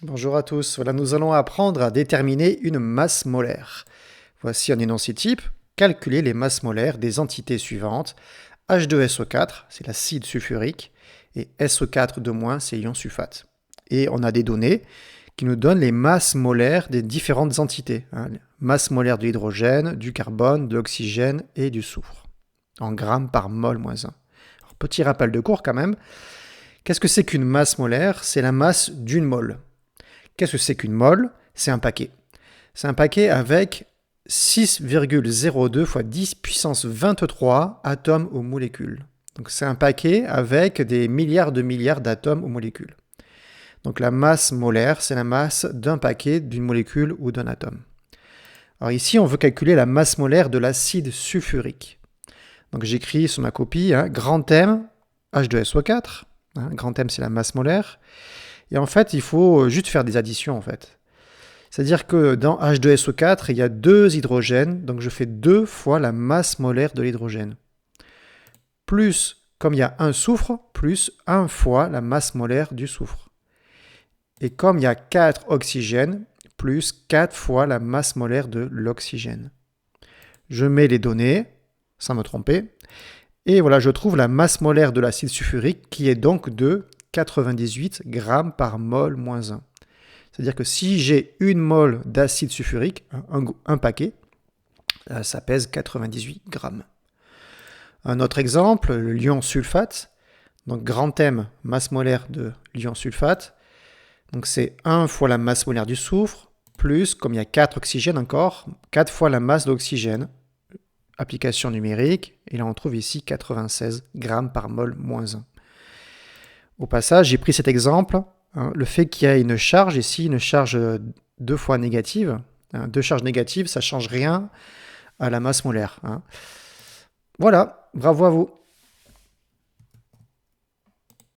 Bonjour à tous. Voilà, nous allons apprendre à déterminer une masse molaire. Voici un énoncé type. Calculer les masses molaires des entités suivantes. H2SO4, c'est l'acide sulfurique, et SO4-, c'est l'ion sulfate. Et on a des données qui nous donnent les masses molaires des différentes entités. Masse molaire de l'hydrogène, du carbone, de l'oxygène et du soufre. En grammes par mol moins 1. Alors, petit rappel de cours quand même. Qu'est-ce que c'est qu'une masse molaire? C'est la masse d'une mole. Qu'est-ce que c'est qu'une mole? C'est un paquet. C'est un paquet avec 6,02 fois 10 puissance 23 atomes ou molécules. Donc c'est un paquet avec des milliards d'atomes ou molécules. Donc la masse molaire, c'est la masse d'un paquet, d'une molécule ou d'un atome. Alors ici, on veut calculer la masse molaire de l'acide sulfurique. Donc j'écris sur ma copie, grand M, H2SO4. Grand M, c'est la masse molaire. Et en fait, il faut juste faire des additions, en fait. C'est-à-dire que dans H2SO4, il y a 2 hydrogènes, donc je fais 2 fois la masse molaire de l'hydrogène. Plus, comme il y a un soufre, plus 1 fois la masse molaire du soufre. Et comme il y a 4 oxygènes, plus 4 fois la masse molaire de l'oxygène. Je mets les données, sans me tromper, et voilà, je trouve la masse molaire de l'acide sulfurique qui est donc de 98 grammes par mol moins 1. C'est-à-dire que si j'ai une mole d'acide sulfurique, un paquet, ça pèse 98 grammes. Un autre exemple, le l'ion sulfate. Donc grand M, masse molaire de l'ion sulfate. Donc c'est 1 fois la masse molaire du soufre, plus, comme il y a 4 oxygènes encore, 4 fois la masse d'oxygène. Application numérique, et là on trouve ici 96 grammes par mol moins 1. Au passage, j'ai pris cet exemple, le fait qu'il y ait une charge ici, une charge 2 fois négative. 2 charges négatives, ça ne change rien à la masse molaire. Voilà, bravo à vous.